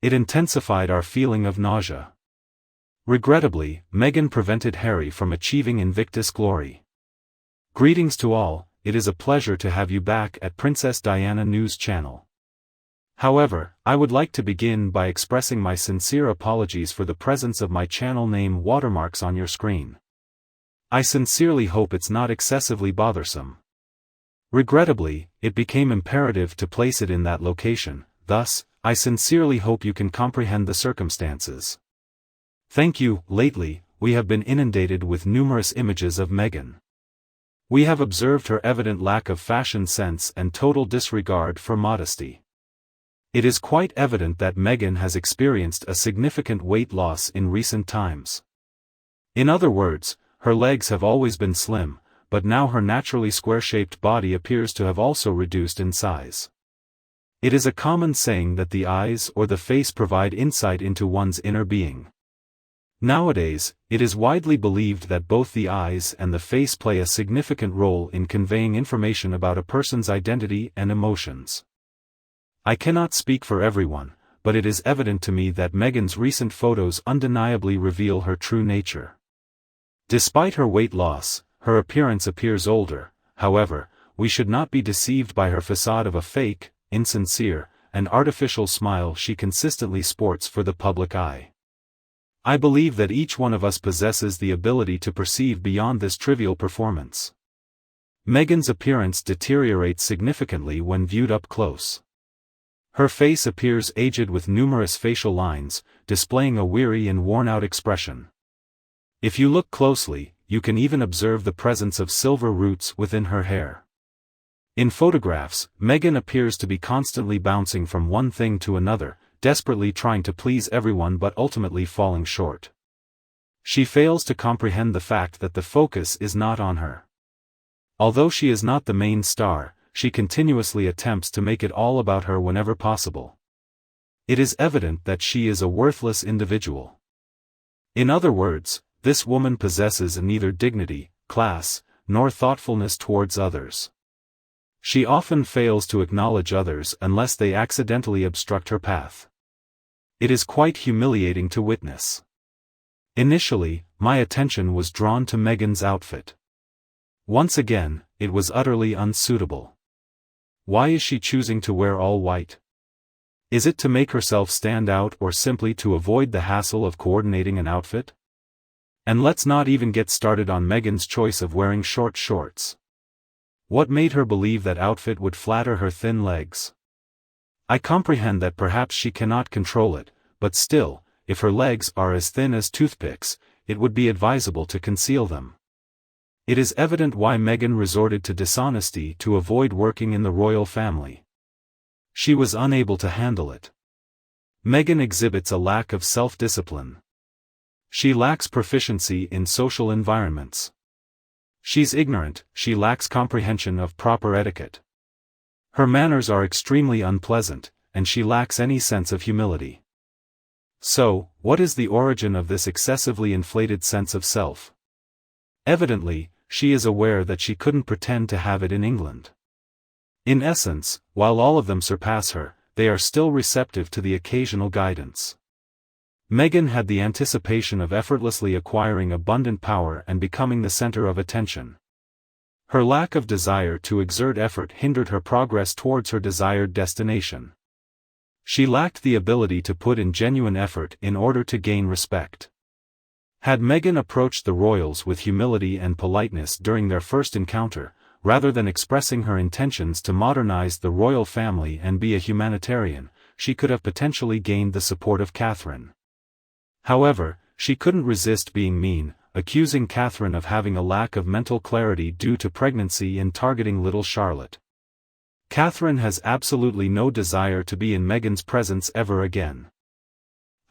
It intensified our feeling of nausea. Regrettably, Meghan prevented Harry from achieving Invictus glory. Greetings to all, it is a pleasure to have you back at Princess Diana News Channel. However, I would like to begin by expressing my sincere apologies for the presence of my channel name watermarks on your screen. I sincerely hope it's not excessively bothersome. Regrettably, it became imperative to place it in that location, thus, I sincerely hope you can comprehend the circumstances. Thank you. Lately, we have been inundated with numerous images of Meghan. We have observed her evident lack of fashion sense and total disregard for modesty. It is quite evident that Meghan has experienced a significant weight loss in recent times. In other words, her legs have always been slim, but now her naturally square-shaped body appears to have also reduced in size. It is a common saying that the eyes or the face provide insight into one's inner being. Nowadays, it is widely believed that both the eyes and the face play a significant role in conveying information about a person's identity and emotions. I cannot speak for everyone, but it is evident to me that Meghan's recent photos undeniably reveal her true nature. Despite her weight loss, her appearance appears older. However, we should not be deceived by her facade of a fake, insincere, and artificial smile she consistently sports for the public eye. I believe that each one of us possesses the ability to perceive beyond this trivial performance. Meghan's appearance deteriorates significantly when viewed up close. Her face appears aged with numerous facial lines, displaying a weary and worn-out expression. If you look closely, you can even observe the presence of silver roots within her hair. In photographs, Meghan appears to be constantly bouncing from one thing to another, desperately trying to please everyone but ultimately falling short. She fails to comprehend the fact that the focus is not on her. Although she is not the main star, she continuously attempts to make it all about her whenever possible. It is evident that she is a worthless individual. In other words, this woman possesses neither dignity, class, nor thoughtfulness towards others. She often fails to acknowledge others unless they accidentally obstruct her path. It is quite humiliating to witness. Initially, my attention was drawn to Meghan's outfit. Once again, it was utterly unsuitable. Why is she choosing to wear all white? Is it to make herself stand out or simply to avoid the hassle of coordinating an outfit? And let's not even get started on Meghan's choice of wearing short shorts. What made her believe that outfit would flatter her thin legs? I comprehend that perhaps she cannot control it, but still, if her legs are as thin as toothpicks, it would be advisable to conceal them. It is evident why Meghan resorted to dishonesty to avoid working in the royal family. She was unable to handle it. Meghan exhibits a lack of self-discipline. She lacks proficiency in social environments. She's ignorant, she lacks comprehension of proper etiquette. Her manners are extremely unpleasant, and she lacks any sense of humility. So, what is the origin of this excessively inflated sense of self? Evidently, she is aware that she couldn't pretend to have it in England. In essence, while all of them surpass her, they are still receptive to the occasional guidance. Meghan had the anticipation of effortlessly acquiring abundant power and becoming the center of attention. Her lack of desire to exert effort hindered her progress towards her desired destination. She lacked the ability to put in genuine effort in order to gain respect. Had Meghan approached the royals with humility and politeness during their first encounter, rather than expressing her intentions to modernize the royal family and be a humanitarian, she could have potentially gained the support of Catherine. However, she couldn't resist being mean, accusing Catherine of having a lack of mental clarity due to pregnancy and targeting little Charlotte. Catherine has absolutely no desire to be in Meghan's presence ever again.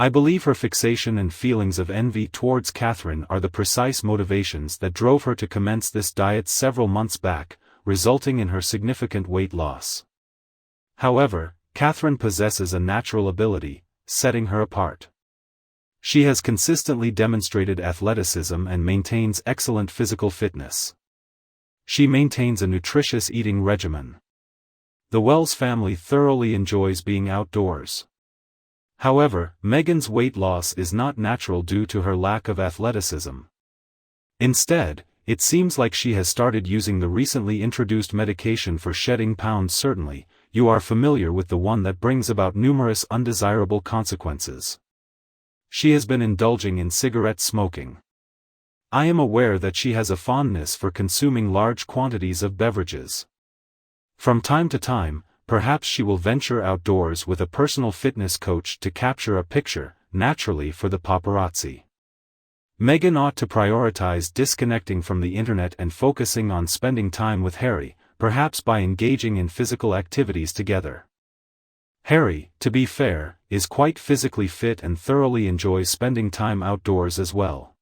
I believe her fixation and feelings of envy towards Catherine are the precise motivations that drove her to commence this diet several months back, resulting in her significant weight loss. However, Catherine possesses a natural ability, setting her apart. She has consistently demonstrated athleticism and maintains excellent physical fitness. She maintains a nutritious eating regimen. The Wells family thoroughly enjoys being outdoors. However, Meghan's weight loss is not natural due to her lack of athleticism. Instead, it seems like she has started using the recently introduced medication for shedding pounds. Certainly, you are familiar with the one that brings about numerous undesirable consequences. She has been indulging in cigarette smoking. I am aware that she has a fondness for consuming large quantities of beverages. From time to time, perhaps she will venture outdoors with a personal fitness coach to capture a picture, naturally for the paparazzi. Meghan ought to prioritize disconnecting from the internet and focusing on spending time with Harry, perhaps by engaging in physical activities together. Harry, to be fair, is quite physically fit and thoroughly enjoys spending time outdoors as well.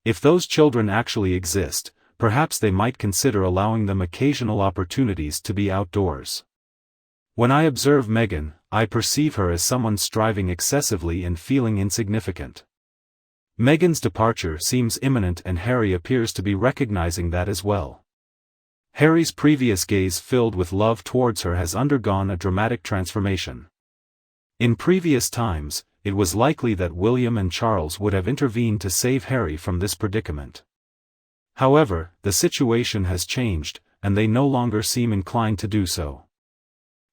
If those children actually exist, perhaps they might consider allowing them occasional opportunities to be outdoors. When I observe Meghan, I perceive her as someone striving excessively and feeling insignificant. Meghan's departure seems imminent and Harry appears to be recognizing that as well. Harry's previous gaze filled with love towards her has undergone a dramatic transformation. In previous times, it was likely that William and Charles would have intervened to save Harry from this predicament. However, the situation has changed, and they no longer seem inclined to do so.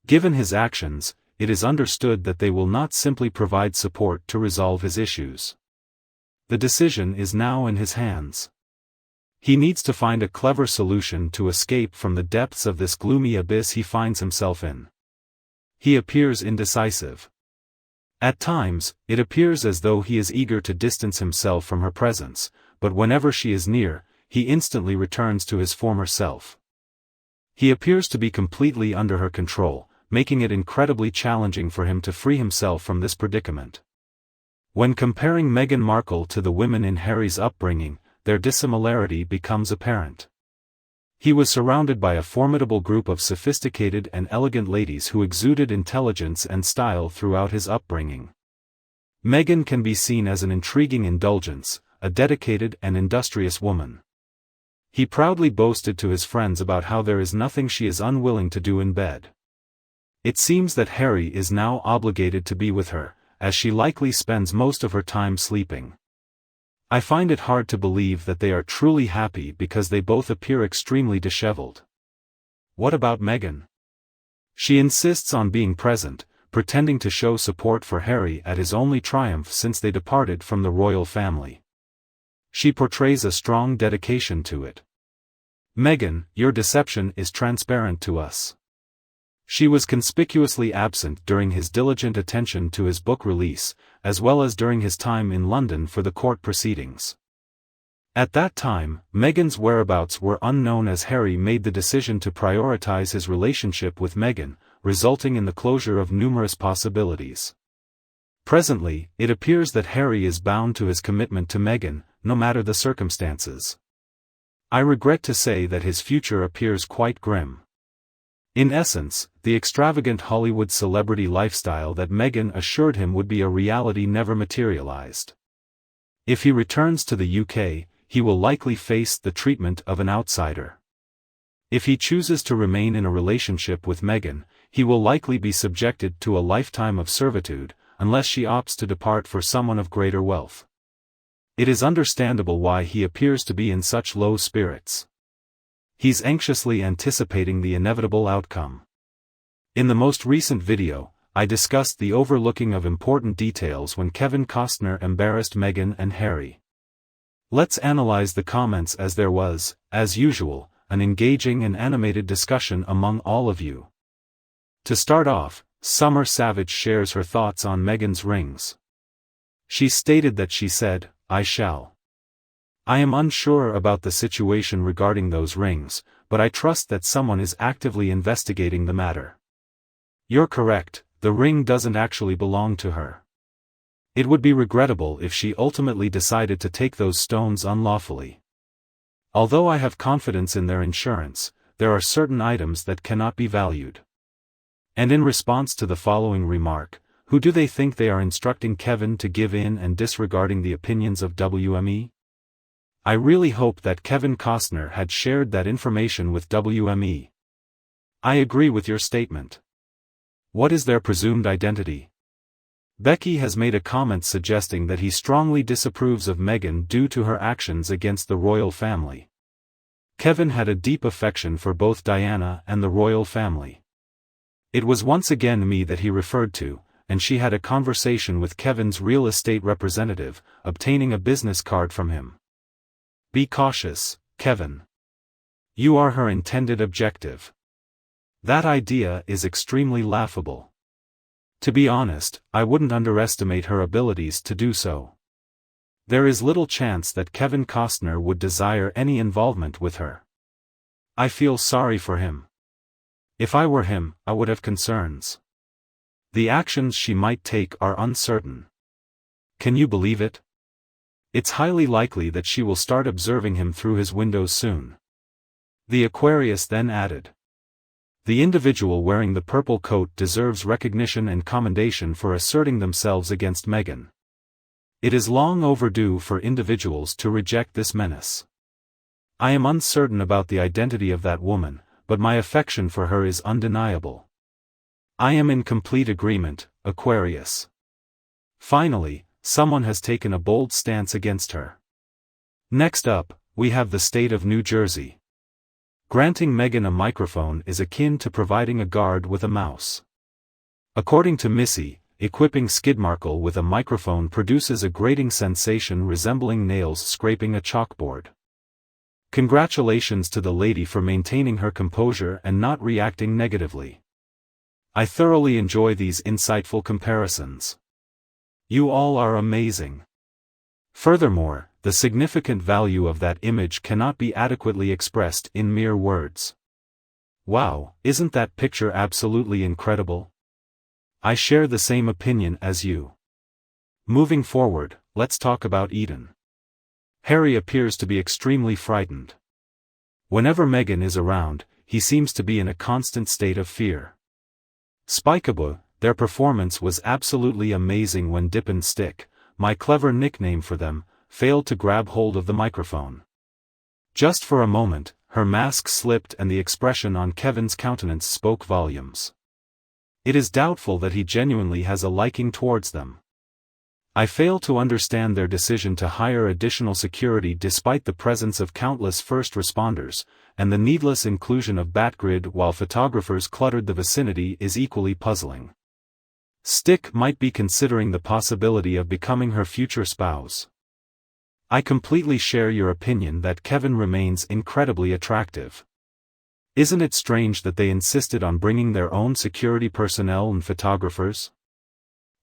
Given his actions, it is understood that they will not simply provide support to resolve his issues. The decision is now in his hands. He needs to find a clever solution to escape from the depths of this gloomy abyss he finds himself in. He appears indecisive. At times, it appears as though he is eager to distance himself from her presence, but whenever she is near, he instantly returns to his former self. He appears to be completely under her control, making it incredibly challenging for him to free himself from this predicament. When comparing Meghan Markle to the women in Harry's upbringing, their dissimilarity becomes apparent. He was surrounded by a formidable group of sophisticated and elegant ladies who exuded intelligence and style throughout his upbringing. Meghan can be seen as an intriguing indulgence, a dedicated and industrious woman. He proudly boasted to his friends about how there is nothing she is unwilling to do in bed. It seems that Harry is now obligated to be with her, as she likely spends most of her time sleeping. I find it hard to believe that they are truly happy because they both appear extremely disheveled. What about Meghan? She insists on being present, pretending to show support for Harry at his only triumph since they departed from the royal family. She portrays a strong dedication to it. Meghan, your deception is transparent to us. She was conspicuously absent during his diligent attention to his book release, as well as during his time in London for the court proceedings. At that time, Meghan's whereabouts were unknown as Harry made the decision to prioritize his relationship with Meghan, resulting in the closure of numerous possibilities. Presently, it appears that Harry is bound to his commitment to Meghan, no matter the circumstances. I regret to say that his future appears quite grim. In essence, the extravagant Hollywood celebrity lifestyle that Meghan assured him would be a reality never materialized. If he returns to the UK, he will likely face the treatment of an outsider. If he chooses to remain in a relationship with Meghan, he will likely be subjected to a lifetime of servitude, unless she opts to depart for someone of greater wealth. It is understandable why he appears to be in such low spirits. He's anxiously anticipating the inevitable outcome. In the most recent video, I discussed the overlooking of important details when Kevin Costner embarrassed Meghan and Harry. Let's analyze the comments, as there was, as usual, an engaging and animated discussion among all of you. To start off, Summer Savage shares her thoughts on Meghan's rings. She stated that she said, "I shall. I am unsure about the situation regarding those rings, but I trust that someone is actively investigating the matter." You're correct, the ring doesn't actually belong to her. It would be regrettable if she ultimately decided to take those stones unlawfully. Although I have confidence in their insurance, there are certain items that cannot be valued. And in response to the following remark, who do they think they are instructing Kevin to give in and disregarding the opinions of WME? I really hope that Kevin Costner had shared that information with WME. I agree with your statement. What is their presumed identity? Becky has made a comment suggesting that he strongly disapproves of Meghan due to her actions against the royal family. Kevin had a deep affection for both Diana and the royal family. It was once again me that he referred to, and she had a conversation with Kevin's real estate representative, obtaining a business card from him. Be cautious, Kevin. You are her intended objective. That idea is extremely laughable. To be honest, I wouldn't underestimate her abilities to do so. There is little chance that Kevin Costner would desire any involvement with her. I feel sorry for him. If I were him, I would have concerns. The actions she might take are uncertain. Can you believe it? It's highly likely that she will start observing him through his windows soon. The Aquarius then added. The individual wearing the purple coat deserves recognition and commendation for asserting themselves against Meghan. It is long overdue for individuals to reject this menace. I am uncertain about the identity of that woman, but my affection for her is undeniable. I am in complete agreement, Aquarius. Finally, someone has taken a bold stance against her. Next up, we have the state of New Jersey. Granting Meghan a microphone is akin to providing a guard with a mouse. According to Missy, equipping Skidmarkle with a microphone produces a grating sensation resembling nails scraping a chalkboard. Congratulations to the lady for maintaining her composure and not reacting negatively. I thoroughly enjoy these insightful comparisons. You all are amazing. Furthermore, the significant value of that image cannot be adequately expressed in mere words. Wow, isn't that picture absolutely incredible? I share the same opinion as you. Moving forward, let's talk about Eden. Harry appears to be extremely frightened. Whenever Meghan is around, he seems to be in a constant state of fear. Spikeable, their performance was absolutely amazing when Dip and Stick, my clever nickname for them, failed to grab hold of the microphone. Just for a moment, her mask slipped and the expression on Kevin's countenance spoke volumes. It is doubtful that he genuinely has a liking towards them. I fail to understand their decision to hire additional security despite the presence of countless first responders, and the needless inclusion of Batgrid while photographers cluttered the vicinity is equally puzzling. Stick might be considering the possibility of becoming her future spouse. I completely share your opinion that Kevin remains incredibly attractive. Isn't it strange that they insisted on bringing their own security personnel and photographers?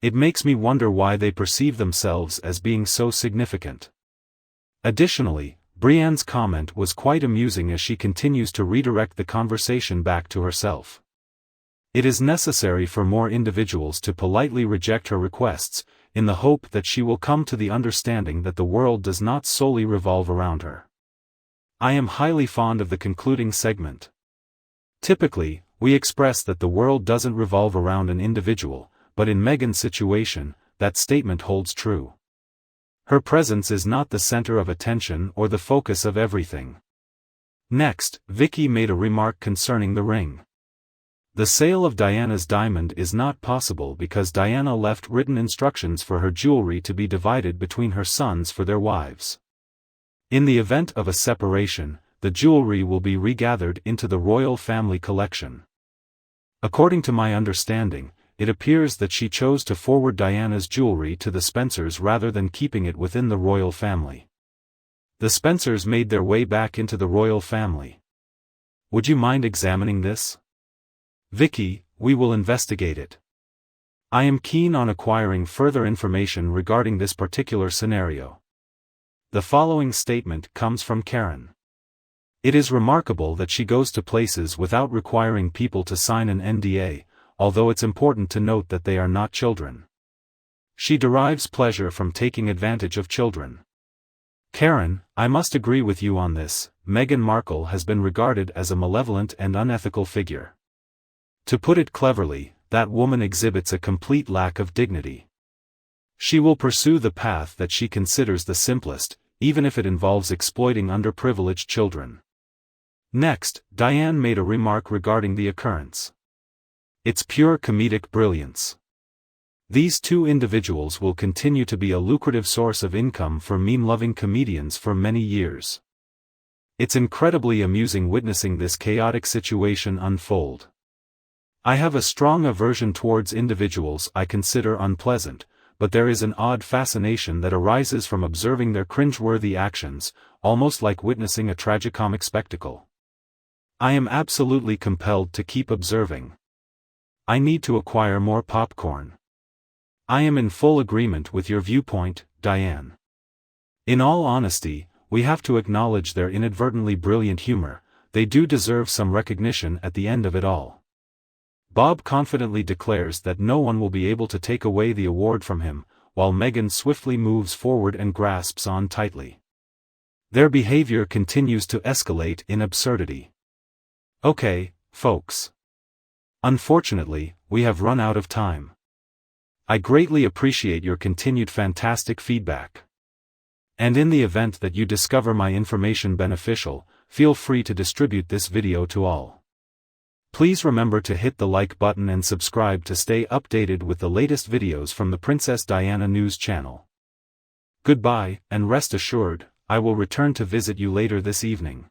It makes me wonder why they perceive themselves as being so significant. Additionally, Brienne's comment was quite amusing as she continues to redirect the conversation back to herself. It is necessary for more individuals to politely reject her requests, in the hope that she will come to the understanding that the world does not solely revolve around her. I am highly fond of the concluding segment. Typically, we express that the world doesn't revolve around an individual, but in Meghan's situation, that statement holds true. Her presence is not the center of attention or the focus of everything. Next, Vicky made a remark concerning the ring. The sale of Diana's diamond is not possible because Diana left written instructions for her jewelry to be divided between her sons for their wives. In the event of a separation, the jewelry will be regathered into the royal family collection. According to my understanding, it appears that she chose to forward Diana's jewelry to the Spencers rather than keeping it within the royal family. The Spencers made their way back into the royal family. Would you mind examining this? Vicky, we will investigate it. I am keen on acquiring further information regarding this particular scenario. The following statement comes from Karen. It is remarkable that she goes to places without requiring people to sign an NDA, although it's important to note that they are not children. She derives pleasure from taking advantage of children. Karen, I must agree with you on this. Meghan Markle has been regarded as a malevolent and unethical figure. To put it cleverly, that woman exhibits a complete lack of dignity. She will pursue the path that she considers the simplest, even if it involves exploiting underprivileged children. Next, Diane made a remark regarding the occurrence. It's pure comedic brilliance. These two individuals will continue to be a lucrative source of income for meme-loving comedians for many years. It's incredibly amusing witnessing this chaotic situation unfold. I have a strong aversion towards individuals I consider unpleasant, but there is an odd fascination that arises from observing their cringeworthy actions, almost like witnessing a tragicomic spectacle. I am absolutely compelled to keep observing. I need to acquire more popcorn. I am in full agreement with your viewpoint, Diane. In all honesty, we have to acknowledge their inadvertently brilliant humor. They do deserve some recognition at the end of it all. Bob confidently declares that no one will be able to take away the award from him, while Meghan swiftly moves forward and grasps on tightly. Their behavior continues to escalate in absurdity. Okay, folks. Unfortunately, we have run out of time. I greatly appreciate your continued fantastic feedback. And in the event that you discover my information beneficial, feel free to distribute this video to all. Please remember to hit the like button and subscribe to stay updated with the latest videos from the Princess Diana News channel. Goodbye, and rest assured, I will return to visit you later this evening.